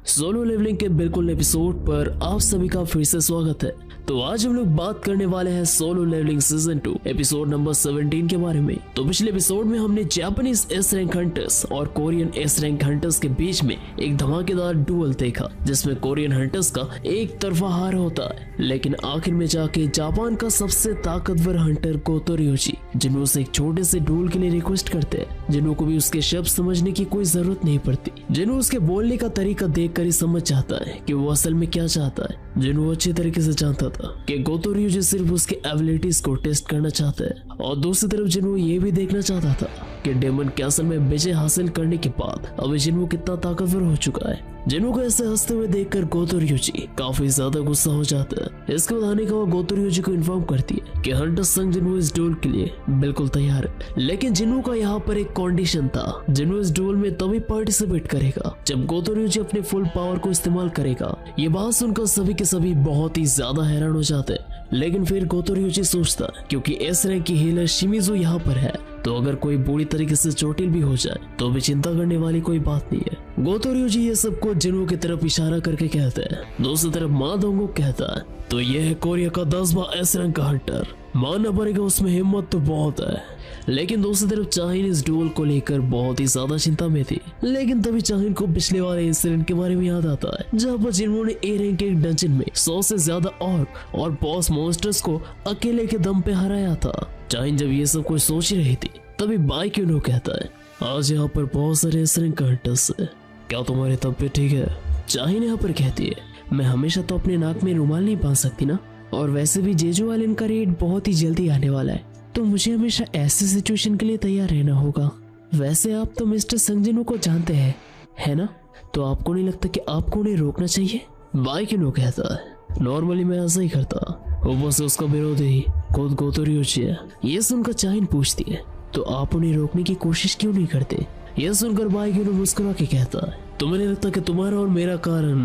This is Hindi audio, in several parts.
सोलो लेवलिंग के बिल्कुल एपिसोड पर आप सभी का फिर से स्वागत है। तो आज हम लोग बात करने वाले हैं solo levelling season 2 episode number 17 के बारे में। तो पिछले एपिसोड में हमने जापानीज एस रैंक हंटर्स और कोरियन एस रैंक हंटर्स के बीच में एक धमाकेदार डुअल देखा, जिसमें कोरियन हंटर्स का एक तरफा हार होता है, लेकिन आखिर में जाके जापान का सबसे ताकतवर हंटर गोतो रियोची जिन्हों से एक छोटे से डुअल के लिए रिक्वेस्ट करते हैं, जिन्हों को भी उसके शब्द समझने की कोई जरूरत नहीं पड़ती, जिन्हों उसके बोलने का तरीका देखकर ही समझ जाता है कि वो असल में क्या चाहता है, जिन्हों अच्छे तरीके से जानता था कि गोतो रियोची सिर्फ उसके एबिलिटीज को टेस्ट करना चाहता है, और दूसरी तरफ जिन्हों ये भी देखना चाहता था कि डेमन कैसल में विजय हासिल करने के बाद अब जिन्हों कितना ताकतवर हो चुका है। जिन्हों को ऐसे हंसते हुए देखकर गोतो रियोची काफी ज्यादा गुस्सा हो जाता है। इसके बाद आने का वो गोतो रियोची को इन्फॉर्म करती है कि हंटर संग जिन्हों इस डुअल के लिए बिल्कुल तैयार है, लेकिन जिन्हों का यहाँ पर एक कंडीशन था, जिन्हों इस डुअल में तभी पार्टिसिपेट करेगा जब गोतो रियोची अपने फुल पावर को इस्तेमाल करेगा। ये बात सुनकर सभी के सभी बहुत ही ज्यादा हैरान हो जाते हैं, लेकिन फिर गोतो रियोची सोचता है क्योंकि एस रैंक की हीलर शिमिजू यहाँ पर है, तो अगर कोई बुरी तरीके से चोटिल भी हो जाए तो भी चिंता करने वाली कोई बात नहीं है। गोतो रियोची ये सबको जिन्हों की तरफ इशारा करके कहते हैं। दूसरी तरफ मा दोंगो कहता है, तो ये है कोरिया का 10वां एस रैंक का हंटर, मानना पड़ेगा उसमें हिम्मत तो बहुत है। लेकिन दूसरी तरफ चाहिन इस डुअल को लेकर बहुत ही ज्यादा चिंता में थी, लेकिन तभी चाहिन को पिछले वाले इंसिडेंट के बारे में याद आता है, जहाँ पर जिन्होंने ए रैंक के डंजन में 100 से ज्यादा ऑर्क और बॉस मॉन्स्टर्स को अकेले के दम पे हराया था। चाहिन जब ये सब कुछ सोच ही रही थी, तभी बाइक्यूनो कहता है, आज यहाँ पर बहुत सारे एस रैंक का हंटर्स है, क्या तुम्हारी तबीयत ठीक है? चाहिन यहाँ पर कहती है, मैं हमेशा तो अपने नाक में रुमाल नहीं बांध सकती ना, और वैसे भी जेजू आइलैंड का रेड बहुत ही जल्दी आने वाला है, तो मुझे हमेशा ऐसे सिचुएशन के लिए तैयार रहना होगा। वैसे आप तो मिस्टर संजिनो को जानते हैं, है ना? तो आपको नहीं लगता कि आपको उन्हें रोकना चाहिए? बाइक्यूनो कहता है, नॉर्मली मैं ऐसा ही करता, ऊपर से उसका विरोधी खुद गोतो रियोची है। ये सुनकर चाहिन पूछती है, तो आप उन्हें रोकने की कोशिश क्यों नहीं करते? यह सुनकर बाइक्यूनो मुस्कुरा के कहता है, तुम्हें नहीं लगता कि तुम्हारा और मेरा कारण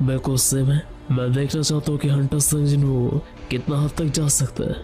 बिल्कुल सेम है? मैं देखना चाहता हूँ कि हंटर संग जिन्हों कितना हद तक जा सकता है।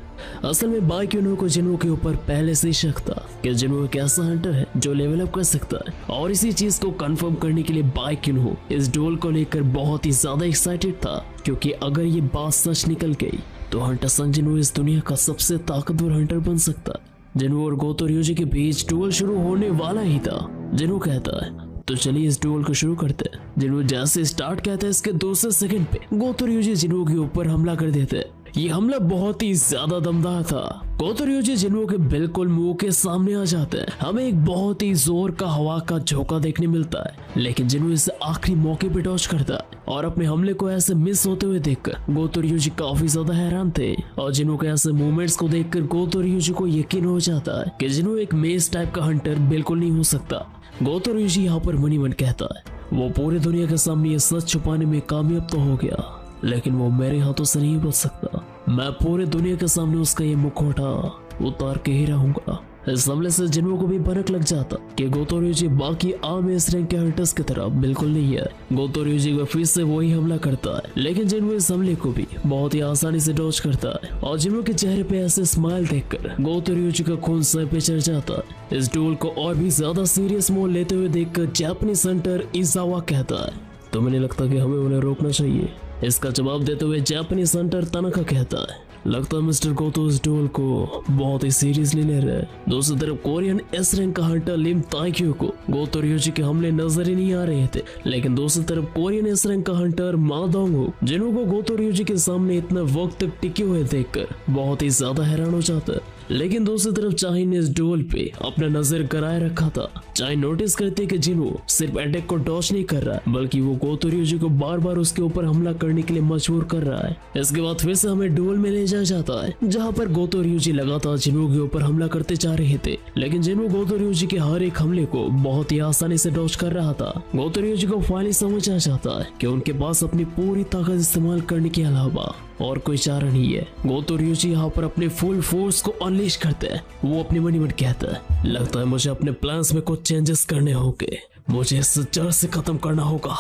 असल में बाइक्यूनो को जिन्हों के ऊपर पहले से ही शक था कि जिन्हों एक ऐसा हंटर है जो लेवल अप कर सकता है, और इसी चीज को कंफर्म करने के लिए बाइक्यूनो इस डुअल को लेकर बहुत ही ज्यादा एक्साइटेड था, क्योंकि अगर ये बात सच निकल गई तो हंटर संग जिन्हों इस दुनिया का सबसे ताकतवर हंटर बन सकता है। जिन्हों और गोतो रियोची के बीच डुअल शुरू होने वाला ही था। जिन्हों कहता है, तो चलिए इस डुअल को शुरू करते हैं। जिन्हों जैसे स्टार्ट कहता है, इसके दूसरे सेकंड पे गोतो रियोची जिन्हों के ऊपर हमला कर देते हैं। ये हमला बहुत ही ज्यादा दमदार था। गोतो रियोची जिन्हों के बिल्कुल मुंह के सामने आ जाते हैं। हमें एक बहुत ही जोर का हवा का झोंका देखने मिलता है, लेकिन जिन्हों इसे आखिरी मौके पे डॉज करता है, और अपने हमले को ऐसे मिस होते हुए देखकर गोतो रियोची काफी ज्यादा हैरान थे। और जिन्हों के ऐसे मूवमेंट्स को देखकर गोतो रियोची को यकीन हो जाता है कि जिन्हों एक मेस टाइप का हंटर बिल्कुल नहीं हो सकता। गोतो रियोची यहाँ पर मनी मन कहता है, वो पूरी दुनिया के सामने ये सच छुपाने में कामयाब तो हो गया, लेकिन वो मेरे हाथों से नहीं बच सकता। मैं पूरे दुनिया के सामने उसका ये मुखौटा उतार के ही रहूंगा। इस हमले से जिन्हों को भी भनक लग जाता कि गोतो रियोची बाकी आम एस रैंक के हंटर्स की तरह बिल्कुल नहीं है। गोतो रियोची को फिर से वही हमला करता है, लेकिन जिन्हों इस हमले को भी बहुत ही आसानी से डॉज करता है, और जिन्हों के चेहरे पे ऐसे स्माइल देखकर गोतो रियोची का खून सर पे चढ़ जाता है। इस डुअल को और भी ज्यादा सीरियस मोड लेते हुए देखकर जापानीज हंटर इजावा कहता है, तो मुझे लगता कि हमें उन्हें रोकना चाहिए। इसका जवाब देते हुए जापानीज हंटर तनका कहता है, लगता है मिस्टर गोतो इस डुअल को बहुत ही सीरियसली ले रहे हैं। दूसरी तरफ कोरियन एस रैंक का हंटर लिम ताइक्यू को गोतो रियोची के हमले नजर ही नहीं आ रहे थे, लेकिन दूसरी तरफ कोरियन एस रैंक का हंटर मा दोंगो जिन्हों को गोतो रियोची के सामने इतना वक्त तक टिके हुए देखकर बहुत ही ज्यादा हैरान हो जाता है। लेकिन दूसरी तरफ चाहिन ने इस डुअल पे अपना नजर कराए रखा था। चाहिन नोटिस करते कि जिन्हों सिर्फ अटैक को डॉज नहीं कर रहा है, बल्कि वो गोतो रियोची को बार बार उसके ऊपर हमला करने के लिए मजबूर कर रहा है। इसके बाद फिर से हमें डुअल में ले जाया जाता है, जहाँ पर गोतो रियोची लगातार जिन्हों के ऊपर हमला करते जा रहे थे, लेकिन जिन्हों गोतो रियोची के हर एक हमले को बहुत ही आसानी से डॉज कर रहा था। गोतो रियोची को फाइनली समझ आ जाता है कि उनके पास अपनी पूरी ताकत इस्तेमाल करने के अलावा और कोई चारा नहीं है। गोतो रियोची यहाँ पर अपने फुल फोर्स को अनलीश करते हैं। वो अपने मनी मन कहता है, लगता है मुझे अपने प्लान्स में कुछ चेंजेस करने होंगे, मुझे इस जड़ से खत्म करना होगा।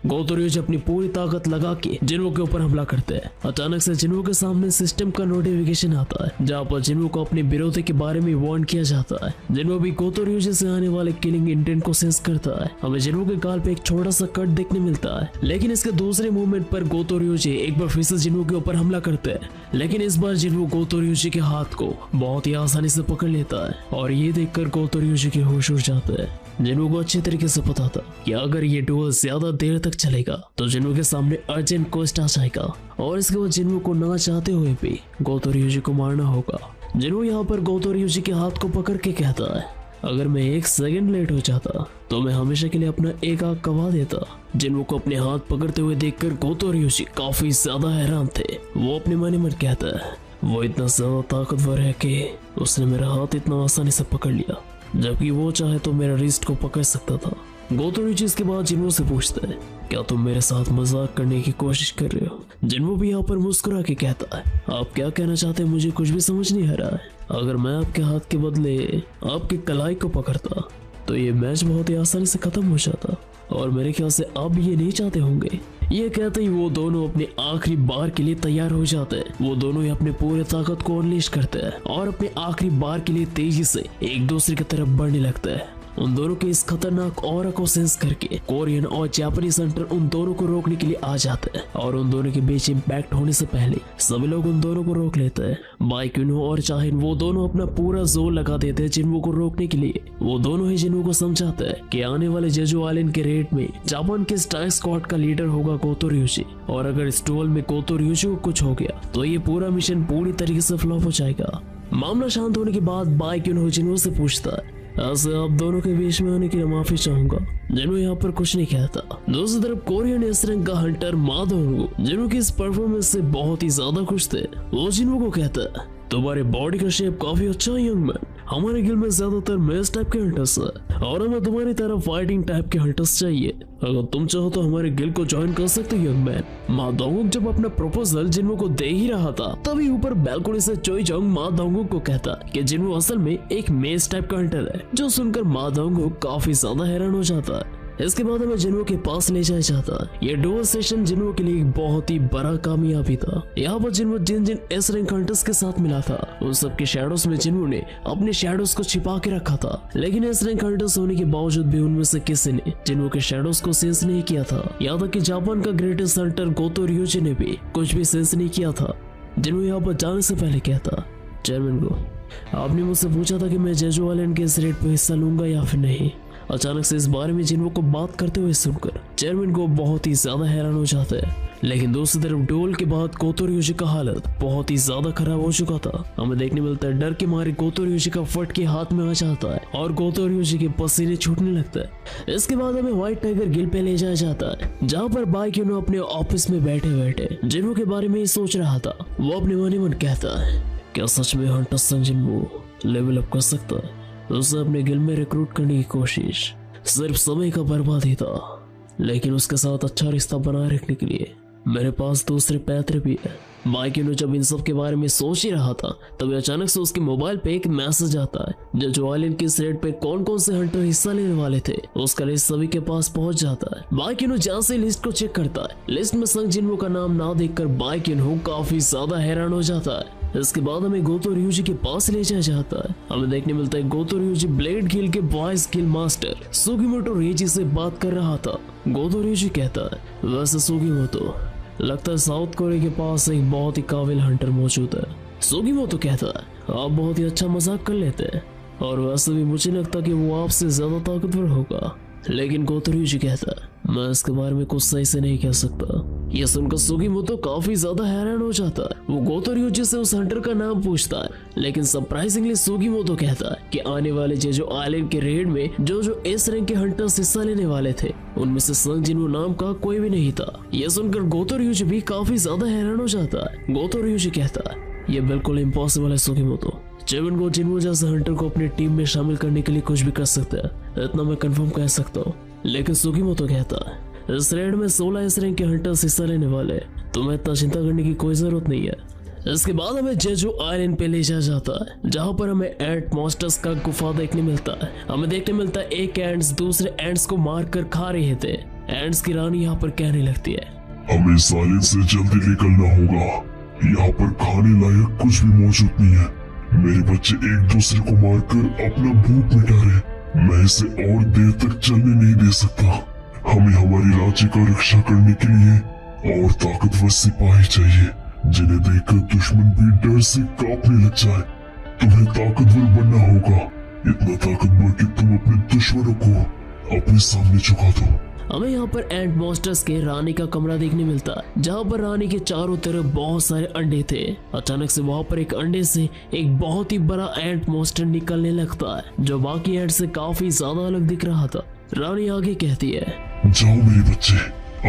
गोतोरियोजी अपनी पूरी ताकत लगा के जिन्वो के ऊपर हमला करते हैं। अचानक से जिन्वो के सामने सिस्टम का नोटिफिकेशन आता है जहाँ पर जिन्वो को अपने विरोधी के बारे में वार्न किया जाता है। जिन्वो भी गोतोरियोजी से आने वाले किलिंग इंटेंट को सेंस करता है। हमें जिन्वो के गाल पे एक छोटा सा कट देखने मिलता है, लेकिन इसके दूसरे मूवमेंट पर गोतोरियोजी एक बार फिर से जिन्वो के ऊपर हमला करते हैं, लेकिन इस बार जिन्वो गोतोरियोजी के हाथ को बहुत ही आसानी से पकड़ लेता है और ये देखकर गोतोरियोजी के होश उड़ जाते हैं। जिन्वो को अच्छे तरीके से पता था कि अगर ये डुएल ज्यादा देर तक चलेगा तो जिन्वो के सामने अर्जेंट क्वेस्ट आ जाएगा और इसके बाद जिन्वो को ना चाहते हुए भी गोतोरियोजी को मारना होगा। जिन्वो यहाँ पर गोतोरियोजी के हाथ को पकड़ के कहता है, अगर मैं 1 सेकंड लेट हो जाता तो मैं हमेशा के लिए अपना एक आंख गवा देता। जिन्वो को अपने हाथ पकड़ते हुए देखकर गोतोरियोजी काफी ज्यादा हैरान थे। वो अपने मन ही मन कहता है, वो इतना ज्यादा ताकतवर है कि उसने मेरा हाथ इतना आसानी से पकड़ लिया, जबकि वो चाहे तो मेरा रिस्ट को पकड़ सकता था। गोतोरियोजी इसके बाद जिन्वो से पूछता है, क्या तुम मेरे साथ मजाक करने की कोशिश कर रहे हो? जिन्वो भी यहाँ पर मुस्कुरा के कहता है, आप क्या कहना चाहते हैं मुझे कुछ भी समझ नहीं आ रहा है। अगर मैं आपके हाथ के बदले आपकी कलाई को पकड़ता तो ये मैच बहुत ही आसानी से खत्म हो जाता और मेरे ख्याल से आप भी ये नहीं चाहते होंगे। ये कहते ही वो दोनों अपने आखिरी बार के लिए तैयार हो जाते हैं। वो दोनों ही अपने पूरे ताकत को अनलीश करते हैं और अपने आखिरी बार के लिए तेजी से एक दूसरे की तरफ बढ़ने लगते हैं। उन दोनों के इस खतरनाक ऑरा को सेंस करके कोरियन और जापानीज हंटर उन दोनों को रोकने के लिए आ जाते हैं और उन दोनों के बीच इम्पैक्ट होने से पहले सभी लोग उन दोनों को रोक लेते हैं। बाइक्यूनो और चाहिन वो दोनों अपना पूरा जोर लगा देते हैं जिन्वो को रोकने के लिए। वो दोनों ही जिन्वो को समझाते हैं कि आने वाले जेजू आइलैंड के रेड में जापान के स्ट्राइक स्क्वाड का लीडर होगा गोतोरियोजी, और अगर इस डुएल में गोतोरियोजी को कुछ हो गया तो ये पूरा मिशन पूरी तरीके से फ्लॉप हो जाएगा। मामला शांत होने के बाद बाइक्यूनो जिन्वो से पूछता है, ऐसे आप दोनों के बीच में होने के लिए माफी चाहूंगा। जिन्वो यहाँ पर कुछ नहीं कहता। दूसरी तरफ कोरियन एस रैंक का हंटर मा दोंगू जिन्वो की इस परफॉर्मेंस से बहुत ही ज्यादा खुश थे। वो जिन्वो को कहता है, तुम्हारे बॉडी का शेप काफी अच्छा है यंग मैन। हमारे गिल में ज्यादातर मेस टाइप के हंटर्स है और हमें तुम्हारी तरह फाइटिंग टाइप के हंटर्स चाहिए। अगर तुम चाहो तो हमारे गिल को ज्वाइन कर सकते हो यंग मैन। मा दोंगुक जब अपना प्रपोजल जिन्वो को दे ही रहा था तभी ऊपर बैल्कनी से चोई जोंग मा दोंगुक को कहता कि जिन्वो असल में एक मेस टाइप का हंटर है, जो सुनकर मा दोंगुक काफी ज्यादा हैरान हो जाता है। इसके बाद हमें जिन्वो के पास ले जाया जाता है। ये डुएल सेशन जिन्वो के लिए एक बहुत ही बड़ा कामयाबी था। यहाँ पर जिन्वो जिन जिन एस रैंक हंटर्स के साथ मिला था उन सबके शैडोज में जिन्वो ने अपने शैडोज को छिपा के रखा था, लेकिन एस रैंक हंटर्स होने के बावजूद भी उनमें से किसी ने जिन्वो के शैडोज को सेंस नहीं किया था। यहाँ तक कि जापान का ग्रेटेस्ट हंटर गोतोरियोजी ने भी कुछ भी सेंस नहीं किया था। जिन्वो यहाँ पर जाने से पहले कहता, चेयरमैन को आपने मुझसे पूछा था कि मैं जेजू आइलैंड के इस रेड पे हिस्सा लूंगा या फिर नहीं। अचानक से इस बारे में जिन्वो को बात करते हुए सुनकर चेयरमैन को बहुत ही ज्यादा हैरान हो जाता है। लेकिन दूसरी तरफ डुएल के बाद गोतोरियोजी का हालत बहुत ही ज्यादा खराब हो चुका था। हमें देखने मिलता है डर के मारे गोतोरियोजी का फट के हाथ में आ जाता है और गोतोरियोजी के पसीने छूटने लगता है। इसके बाद हमें व्हाइट टाइगर गिल पे ले जाया जाता है, जहाँ पर बाइक्यूनो अपने ऑफिस में बैठे बैठे जिन्वो के बारे में ही सोच रहा था। वो अपने मन ही मन कहता है, क्या सच में हंटर सन जिन्वो लेवल अप कर सकता है? उसे अपने गिल में रिक्रूट करने की कोशिश सिर्फ समय का बर्बादी था, लेकिन उसके साथ अच्छा रिश्ता बनाए रखने के लिए मेरे पास दूसरे पैतरे भी है। बाइक्यूनो जब इन सब के बारे में सोच ही रहा था तभी अचानक से उसके मोबाइल पे एक मैसेज आता है। जो आइलैंड की रेड पे कौन कौन से हंटर हिस्सा लेने वाले थे उसका लिस्ट सभी के पास पहुंच जाता है। बाइक्यूनो जहाँ से लिस्ट को चेक करता है, लिस्ट में संग जिन्वो का नाम ना देखकर बाइक्यूनो काफी ज्यादा हैरान हो जाता है। इसके बाद हमें गोतोरियोजी के पास ले जाया जाता है। हमें देखने मिलता है गोतोरियोजी ब्लेड गिल के बॉयज गिल मास्टर सुगिमोटो रेजी से बात कर रहा था। गोतोरियोजी कहता है, वैसे सुगिमोटो लगता है साउथ कोरिया के पास एक बहुत ही काबिल हंटर मौजूद है। सुगिमोटो कहता है, आप बहुत ही अच्छा मजाक कर लेते हैं और वैसे भी मुझे लगता कि वो आपसे ज्यादा ताकतवर होगा। लेकिन गोतोरियोजी कहता है, मैं इसके बारे में कुछ सही से नहीं कह सकता। यह सुनकर सुगिमोटो काफी ज्यादा हैरान हो जाता है। वो गोतोरियोजी से उस हंटर का नाम पूछता है, लेकिन सरप्राइजिंगली सुगिमोटो कहता है कि आने वाले जेजू आइलैंड के रेड में जो एस रैंक के हंटर्स हिस्सा लेने वाले थे उनमें से संग जिन्वो नाम का कोई भी नहीं था। यह सुनकर गोतोरियोजी भी काफी ज्यादा हैरान हो जाता है। गोतोरियोजी कहता है, यह बिल्कुल इम्पॉसिबल है सुगिमोटो। चेवन को जिन्वो जैसे हंटर को अपनी टीम में शामिल करने के लिए कुछ भी कर सकता है, इतना मैं कंफर्म कह सकता हूँ। लेकिन सुगिमोटो कहता है, इस रेड में 16 एस रैंक के हंटर्स हिस्सा लेने वाले, तुम्हें इतना चिंता करने की कोई जरूरत नहीं है। इसके बाद हमें जेजू आइलैंड पे ले जाया जाता है, जहाँ पर हमें एंट मॉन्स्टर्स का गुफा देखने मिलता है। हमें देखने मिलता है एक एंट्स दूसरे एंट्स को मार कर खा रहे थे। एंड्स की रानी यहाँ पर कहने लगती है, हमें सालिन से जल्दी निकलना होगा। यहाँ पर खाने लायक कुछ भी मौजूद नहीं है। मेरे बच्चे एक दूसरे को मारकर अपना भूख मिटा रहे। मैं इसे और देर तक चलने नहीं दे सकता। हमें हमारी राज्य का रक्षा करने के लिए और ताकतवर सिपाही चाहिए, जिन्हें देखकर दुश्मन भी डर से कांपने लग जाए। तुम्हें ताकतवर बनना होगा, इतना ताकतवर कि तुम अपने दुश्मनों को अपने सामने झुका दो। हमें यहाँ पर एंट मॉन्स्टर्स के रानी का कमरा देखने मिलता है, जहाँ पर रानी के चारों तरफ बहुत सारे अंडे थे। अचानक से वहाँ पर एक अंडे से एक बहुत ही बड़ा एंट मॉन्स्टर निकलने लगता है, जो बाकी एंट से काफी ज्यादा अलग दिख रहा था। रानी आगे कहती है, जाओ मेरे बच्चे,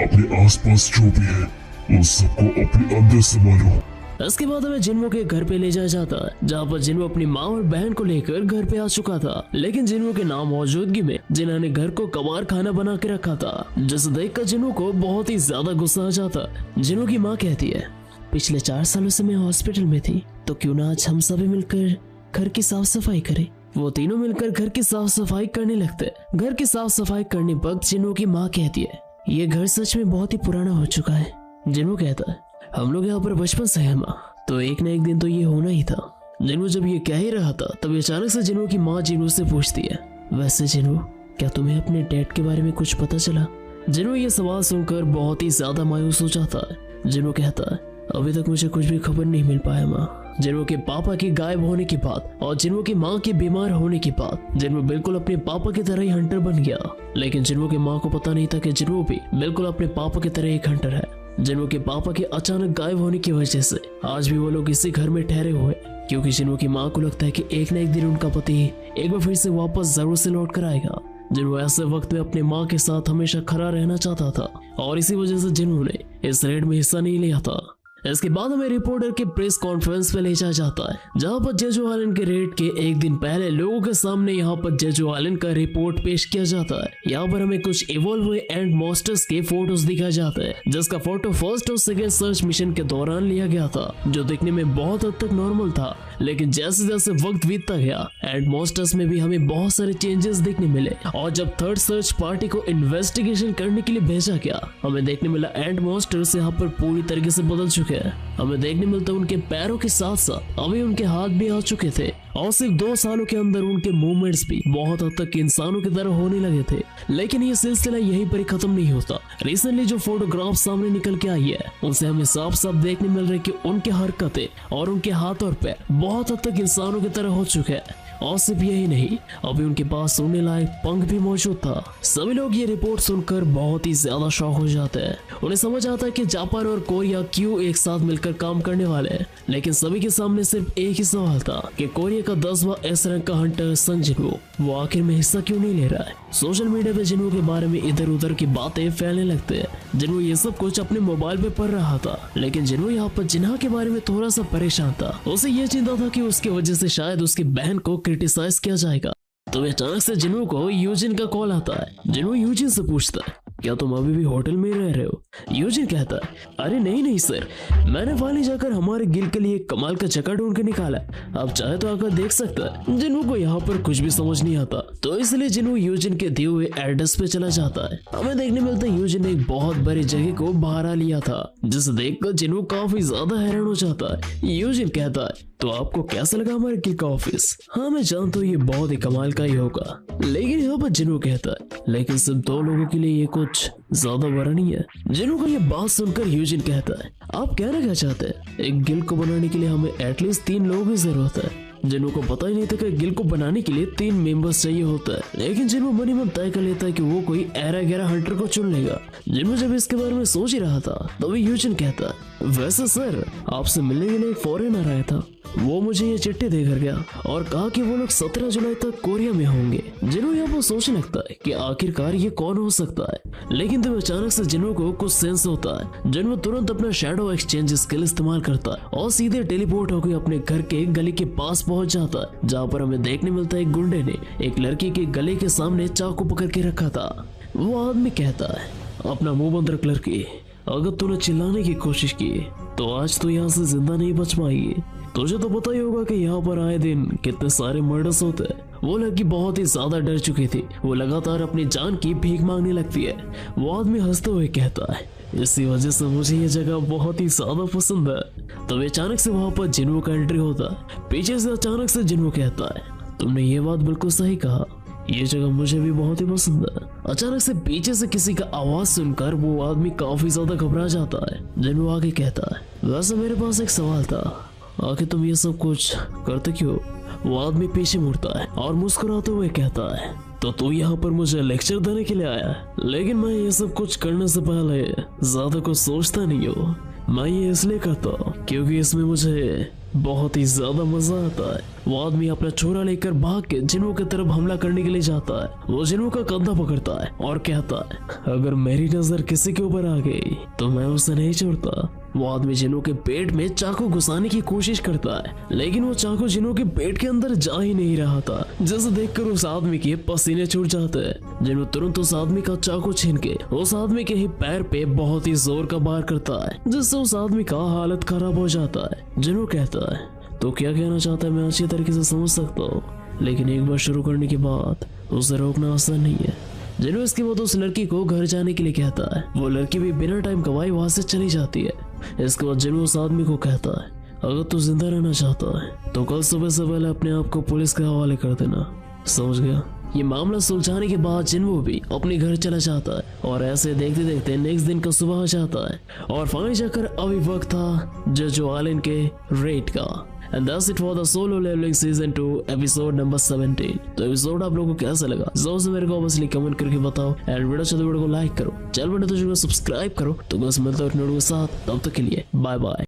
अपने आसपास जो भी है उन सबको अपने अंदर संभालो। इसके बाद हमें जिन्मो के घर पे ले जाया जाता है, जहाँ पर जिन्मो अपनी माँ और बहन को लेकर घर पे आ चुका था। लेकिन जिन्मो के नाम मौजूदगी में जिन्होंने घर को कबाड़ खाना बना के रखा था, जिसे देखकर जिन्मो को बहुत ही ज्यादा गुस्सा आ जाता। जिन्मो की माँ कहती है, पिछले 4 सालों से मैं हॉस्पिटल में थी, तो क्यों ना आज हम सभी मिलकर घर की साफ सफाई करें। वो तीनों मिलकर घर की साफ सफाई करने लगते। घर की साफ सफाई करने वक्त जिन्मो की माँ कहती है, ये घर सच में बहुत ही पुराना हो चुका है। जिन्मो कहता है, हम लोग यहाँ पर बचपन से हैं माँ, तो एक न एक दिन तो ये होना ही था। जिन्मो जब ये कह ही रहा था, तब अचानक से जिन्मो की माँ जिन्मो से पूछती है, वैसे जिन्मो, क्या तुम्हें अपने डैड के बारे में कुछ पता चला। जिन्मो ये सवाल सुनकर बहुत ही ज्यादा मायूस हो जाता है। जिन्मो कहता है, अभी तक मुझे कुछ भी खबर नहीं मिल पाया माँ। जिन्मो के पापा के गायब होने के बाद और जिन्मो की माँ के बीमार होने के बाद जिन्मो बिल्कुल अपने पापा की तरह ही हंटर बन गया। लेकिन जिन्मो की माँ को पता नहीं था कि जिन्मो भी बिल्कुल अपने पापा की तरह एक हंटर है। जिन्मो के पापा के अचानक गायब होने की वजह से आज भी वो लोग इसी घर में ठहरे हुए, क्योंकि जिन्मो की माँ को लगता है कि एक न एक दिन उनका पति एक बार फिर से वापस जरूर से लौट कर आएगा। जिन्मो ऐसे वक्त में अपने माँ के साथ हमेशा खड़ा रहना चाहता था, और इसी वजह से जिन्मो ने इस रेड में हिस्सा नहीं लिया था। इसके बाद हमें रिपोर्टर के प्रेस कॉन्फ्रेंस पे ले जाया जाता है, जहां पर जेजू आइलैंड के रेड के एक दिन पहले लोगों के सामने यहां पर जेजू आइलैंड का रिपोर्ट पेश किया जाता है। यहां पर हमें कुछ इवॉल्व हुए एंड मॉन्स्टर्स के फोटोज दिखाए जाते हैं, जिसका फोटो फर्स्ट और सेकेंड सर्च मिशन के दौरान लिया गया था, जो दिखने में बहुत हद तक नॉर्मल था। लेकिन जैसे जैसे वक्त बीतता गया, एंड मॉन्स्टर्स में भी हमें बहुत सारे चेंजेस देखने मिले, और जब थर्ड सर्च पार्टी को इन्वेस्टिगेशन करने के लिए भेजा गया, हमें देखने मिला एंड मॉन्स्टर्स यहाँ पर पूरी तरीके से बदल चुके हैं। हमें देखने मिलता उनके पैरों के साथ साथ अभी उनके हाथ भी आ चुके थे, और सिर्फ 2 सालों के अंदर उनके मूवमेंट्स भी बहुत हद तक इंसानों की तरह होने लगे थे। लेकिन ये सिलसिला यहीं पर ही खत्म नहीं होता। रिसेंटली जो फोटोग्राफ सामने निकल के आई है, उनसे हमें साफ साफ देखने मिल रहे कि उनके हरकतें और उनके हाथ और पैर बहुत हद तक इंसानों की तरह हो चुके हैं। और सिर्फ यही नहीं, अभी उनके पास सोने लायक पंख भी मौजूद था। सभी लोग ये रिपोर्ट सुनकर बहुत ही ज्यादा शॉक हो जाते हैं। उन्हें समझ आता है कि जापान और कोरिया क्यों एक साथ मिलकर काम करने वाले हैं। लेकिन सभी के सामने सिर्फ एक ही सवाल था कि कोरिया का 10वां एस रैंक का हंटर संग जिन्हो, वो आखिर में हिस्सा क्यों नहीं ले रहा है। सोशल मीडिया पे जिन्हो के बारे में इधर उधर की बातें फैलने लगते हैं। जिन्हो ये सब कुछ अपने मोबाइल पे पढ़ रहा था, लेकिन जिन्हो यहाँ पर जिन्हा के बारे में थोड़ा सा परेशान था। उसे ये चिंता था कि उसकी वजह से शायद उसकी बहन को क्रिटिसाइज किया जाएगा। तो अचानक से जिन्हो को यूजिन का कॉल आता है। जिन्हो यूजिन से पूछता है, क्या तुम अभी भी होटल में रह रहे हो। यूजिन कहता है, अरे नहीं सर, मैंने वहां जाकर हमारे गिल के लिए कमाल का जगह ढूंढ के निकाला है, आप चाहे तो आकर देख सकता है। जिन्हो को यहाँ पर कुछ भी समझ नहीं आता, तो इसलिए जिन्हो यूजिन के दिए हुए एड्रेस पे चला जाता है। हमें देखने मिलता है यूजिन ने एक बहुत बड़ी जगह को बाहर लिया था, जिसे देखकर जिन्हो काफी ज्यादा हैरान हो जाता है। यूजिन कहता है, तो आपको कैसा लगा हमारे गिल का ऑफिस। हाँ मैं जानता हूँ ये बहुत ही कमाल का ही होगा। लेकिन यहाँ पर जिन्हो कहता है, लेकिन सिर्फ 2 लोगों के लिए ये कुछ ज्यादा बड़ा नहीं है। जिन्हो को ये बात सुनकर यूजिन कहता है, आप कहना क्या चाहते हैं। एक गिल को बनाने के लिए हमें एटलीस्ट 3 लोगों की जरूरत है। जिन्हो को पता ही नहीं था कि गिल को बनाने के लिए 3 मेंबर्स चाहिए होता है। लेकिन जिन्हो मनी मन तय कर लेता है कि वो कोई एरा गैरा हंटर को चुन लेगा। जिन्हो जब इसके बारे में सोच ही रहा था, तभी यूजिन कहता है, वैसे सर आपसे मिलने के लिए एक फॉरेनर आया था, वो मुझे ये चिट्ठी देकर गया और कहा कि वो लोग 17 जुलाई तक कोरिया में होंगे। जिन्हो यहाँ पर सोचने लगता है कि आखिरकार ये कौन हो सकता है। लेकिन तब अचानक से जिन्हो को कुछ सेंस होता है। जिन्हो तुरंत अपना शैडो एक्सचेंज स्किल इस्तेमाल करता है और सीधे टेलीपोर्ट होकर अपने घर के गली के पास पहुंच जाता है, जहाँ पर हमें देखने मिलता है एक गुंडे ने एक लड़की के गले के सामने चाकू पकड़ के रखा था। वो आदमी कहता है, अपना मुंह बंद रख लड़की, अगर तूने चिल्लाने की कोशिश की तो आज तो यहाँ से जिंदा नहीं बच पाएगी। तुझे तो पता ही होगा कि यहाँ पर आए दिन कितने सारे मर्डर्स होते हैं, वो लड़की बहुत ही ज्यादा डर चुकी थी। वो लगातार अपनी जान की भीख मांगने लगती है। वो आदमी हंसते हुए कहता है, इसी वजह से मुझे ये जगह बहुत ही ज्यादा पसंद है। तभी अचानक से वहां पर जिन्हो का एंट्री होता है। पीछे से अचानक से जिन्हो कहता है, तुमने ये बात बिल्कुल सही कहा, ये जगह मुझे भी बहुत ही पसंद है। अचानक से पीछे से किसी का आवाज सुनकर वो आदमी काफी ज्यादा घबरा जाता है। जिन्हो आगे कहता है, वैसे मेरे पास एक सवाल था, आखिर तुम ये सब कुछ करते क्यों? वो आदमी पीछे मुड़ता है और मुस्कुराते हुए कहता है, तो तू यहाँ पर मुझे लेक्चर देने के लिए आया है, लेकिन मैं ये सब कुछ करने से पहले ज्यादा कुछ सोचता नहीं हूँ। मैं ये इसलिए करता हूँ क्योंकि इसमें मुझे बहुत ही ज्यादा मजा आता है। वो आदमी अपना छोरा लेकर भाग के जिन्हो की तरफ हमला करने के लिए जाता है। वो जिन्हो का कंधा पकड़ता है और कहता है, अगर मेरी नजर किसी के ऊपर आ गई तो मैं उसे नहीं छोड़ता। वो आदमी जिन्हो के पेट में चाकू घुसाने की कोशिश करता है, लेकिन वो चाकू जिन्हो के पेट के अंदर जा ही नहीं रहा था। जिसे देखकर उस आदमी के पसीने छूट जाते हैं। जिन्हो तुरंत उस आदमी का चाकू छीन के उस आदमी के ही पैर पे बहुत ही जोर का वार करता है, जिससे उस आदमी का हालत खराब हो जाता है। जिन्हो कहता है, तो क्या कहना चाहता है मैं अच्छी तरीके से समझ सकता हूँ, लेकिन एक बार शुरू करने के बाद उसे रोकना आसान नहीं है। जिन्हो इसके बाद उस लड़की को घर जाने के लिए कहता है। वो लड़की भी बिना टाइम गवाए वहां से चली जाती है। इसके बाद जिन्हो उस आदमी को कहता है, अगर तू जिंदा रहना चाहता है तो कल सुबह से पहले अपने आप को पुलिस के हवाले कर देना, समझ गया? ये मामला सुलझाने के बाद जिन्हो भी अपने घर चला जाता है और ऐसे देखते देखते नेक्स्ट दिन का सुबह हो जाता है और फाइनली जाकर अभी वक्त था जजो आइलैंड के रेड का। And that's it for the Solo Leveling Season 2 episode number 17। तो एपिसोड आप लोगों को कैसा लगा जरूर से मेरे को ऑब्वियसली कमेंट करके बताओ। एंड वीडियो अच्छा तो वीडियो को लाइक करो, चैनल बने तो सब्सक्राइब करो। तो बस मिलता हूं नोट के साथ, तब तक के लिए बाय बाय।